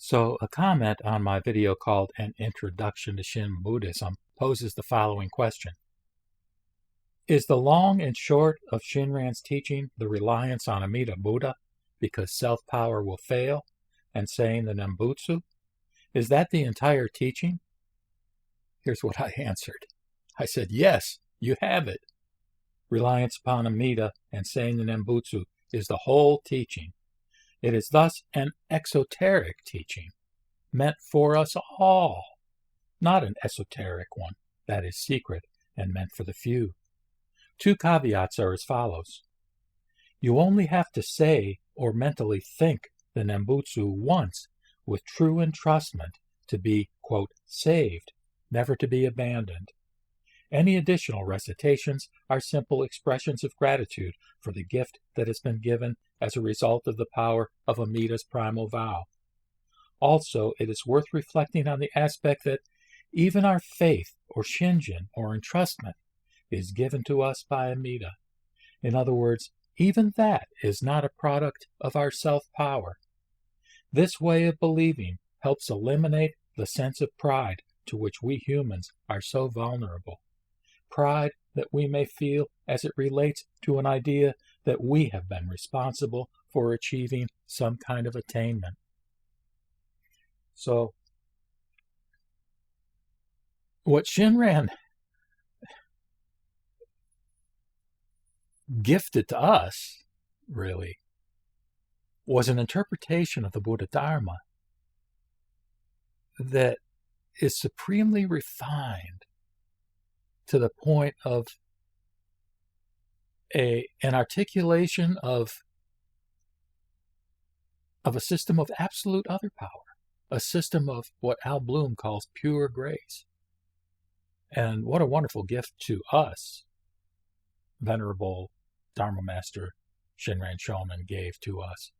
So, a comment on my video called An Introduction to Shin Buddhism poses the following question. Is the long and short of Shinran's teaching the reliance on Amida Buddha because self-power will fail and saying the Nembutsu? Is that the entire teaching? Here's what I answered. I said, yes, you have it. Reliance upon Amida and saying the Nembutsu is the whole teaching. It is thus an exoteric teaching, meant for us all, not an esoteric one that is secret and meant for the few. Two caveats are as follows. You only have to say or mentally think the Nembutsu once with true entrustment to be, quote, saved, never to be abandoned. Any additional recitations are simple expressions of gratitude for the gift that has been given as a result of the power of Amida's primal vow. Also, it is worth reflecting on the aspect that even our faith or shinjin or entrustment is given to us by Amida. In other words, even that is not a product of our self-power. This way of believing helps eliminate the sense of pride to which we humans are so vulnerable. Pride that we may feel as it relates to an idea that we have been responsible for achieving some kind of attainment. So, what Shinran gifted to us, really, was an interpretation of the Buddhadharma that is supremely refined to the point of an articulation of a system of absolute other power, a system of what Al Bloom calls pure grace. And what a wonderful gift to us, Venerable Dharma Master Shinran Shonin gave to us.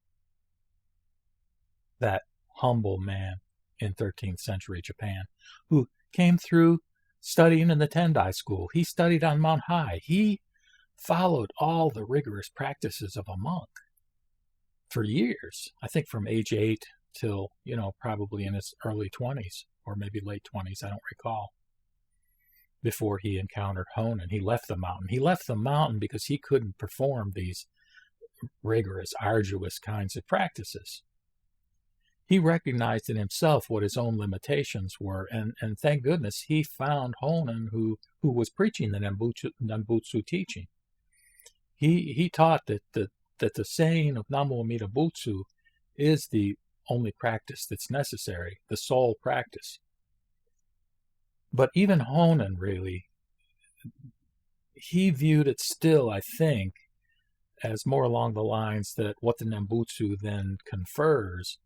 That humble man in 13th century Japan who came through studying in the Tendai school. He studied on Mount High. He followed all the rigorous practices of a monk for years. I think from age 8 till, probably in his early 20s or maybe late 20s, I don't recall, before he encountered Honen. He left the mountain. He left the mountain because he couldn't perform these rigorous, arduous kinds of practices. He recognized in himself what his own limitations were, and thank goodness he found Honen who was preaching the Nembutsu teaching. He taught that the saying of Namo Amida Butsu is the only practice that's necessary, the sole practice. But even Honen, really, he viewed it still, I think, as more along the lines that what the Nembutsu then confers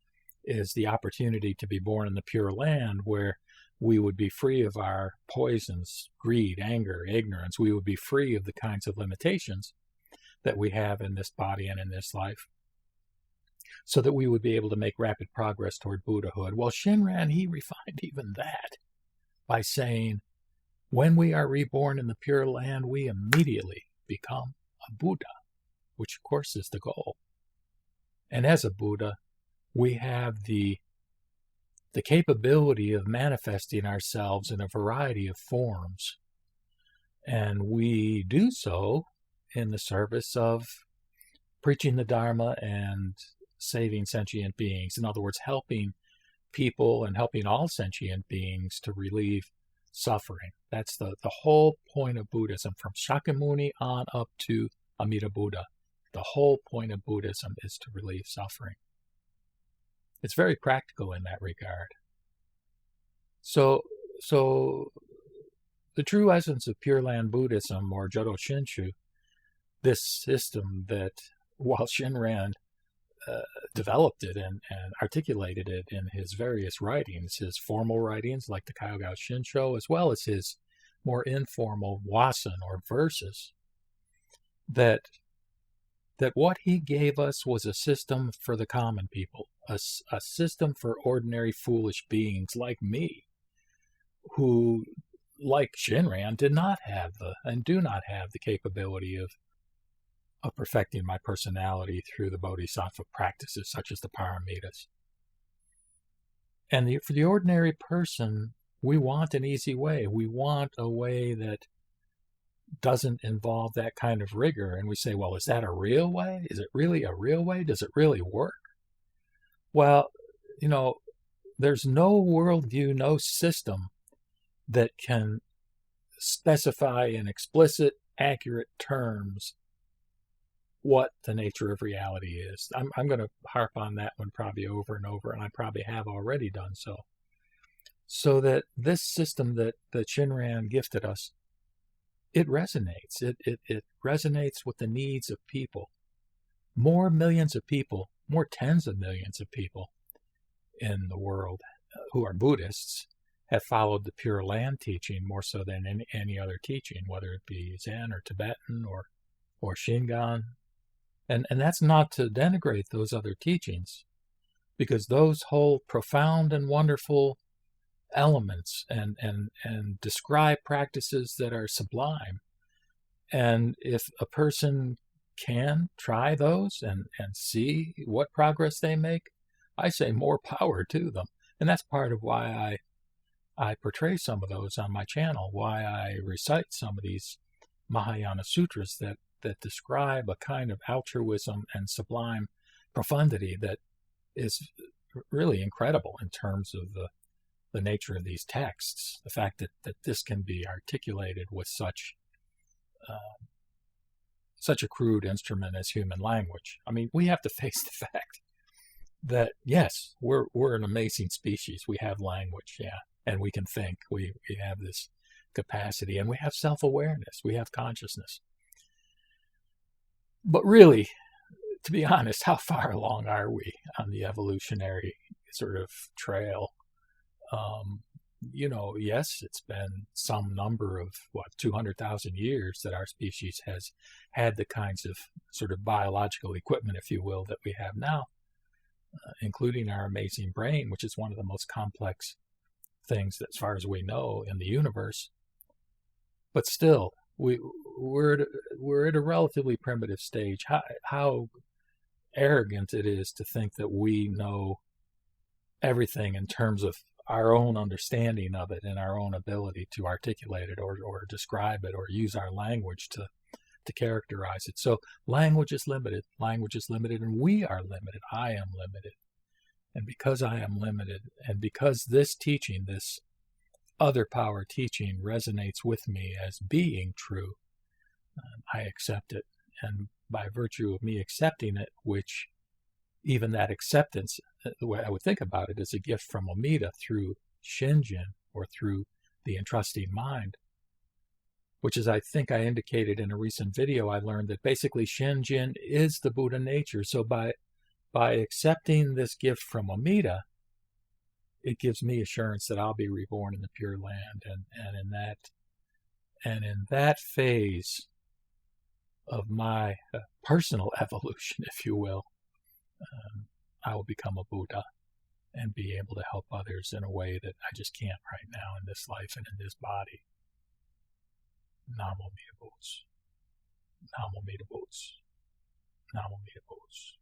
is the opportunity to be born in the Pure Land, where we would be free of our poisons, greed, anger, ignorance. We would be free of the kinds of limitations that we have in this body and in this life, so that we would be able to make rapid progress toward Buddhahood. Well, Shinran, he refined even that by saying, when we are reborn in the Pure Land, we immediately become a Buddha, which of course is the goal. And as a Buddha, we have the capability of manifesting ourselves in a variety of forms. And we do so in the service of preaching the Dharma and saving sentient beings. In other words, helping people and helping all sentient beings to relieve suffering. That's the whole point of Buddhism, from Shakyamuni on up to Amida Buddha. The whole point of Buddhism is to relieve suffering. It's very practical in that regard. So the true essence of Pure Land Buddhism, or Jodo Shinshu, this system that, while Shinran developed it and articulated it in his various writings, his formal writings like the Kyoga Shinsho, as well as his more informal wasan or verses, that what he gave us was a system for the common people, a system for ordinary foolish beings like me, who, like Shinran, did not have and do not have the capability of perfecting my personality through the bodhisattva practices such as the paramitas. And for the ordinary person, we want an easy way. We want a way that doesn't involve that kind of rigor. And we say, well, is that a real way? Is it really a real way? Does it really work? Well, there's no worldview, no system that can specify in explicit, accurate terms what the nature of reality is. I'm going to harp on that one probably over and over, and I probably have already done so. So that this system that Shinran gifted us, it resonates. It resonates with the needs of people. More millions of people, more tens of millions of people in the world who are Buddhists have followed the Pure Land teaching more so than any other teaching, whether it be Zen or Tibetan or Shinran. And that's not to denigrate those other teachings, because those hold profound and wonderful elements and describe practices that are sublime. And if a person can try those and see what progress they make, I say more power to them. And that's part of why I portray some of those on my channel, why I recite some of these Mahayana sutras that describe a kind of altruism and sublime profundity that is really incredible in terms of the nature of these texts. The fact that this can be articulated with such a crude instrument as human language. I mean, we have to face the fact that, yes, we're an amazing species. We have language, yeah, and we can think. We have this capacity, and we have self-awareness. We have consciousness. But really, to be honest, how far along are we on the evolutionary sort of trail? Yes, it's been some number of, 200,000 years that our species has had the kinds of sort of biological equipment, if you will, that we have now, including our amazing brain, which is one of the most complex things, that, as far as we know, in the universe. But still, we're at a relatively primitive stage. How arrogant it is to think that we know everything in terms of our own understanding of it and our own ability to articulate it or describe it or use our language to characterize it. So language is limited, and we are limited. I am limited. And because I am limited, and because this teaching, this other power teaching, resonates with me as being true, I accept it. And by virtue of me accepting it, which even that acceptance, the way I would think about it, is a gift from Amida through Shinjin, or through the entrusting mind, which is, I think I indicated in a recent video, I learned that basically Shinjin is the Buddha nature. So by accepting this gift from Amida, it gives me assurance that I'll be reborn in the Pure Land, and in that phase of my personal evolution, if you will, I will become a Buddha and be able to help others in a way that I just can't right now in this life and in this body. Namo Mita Boots. Namo Mita Boots. Namo Mita Boots.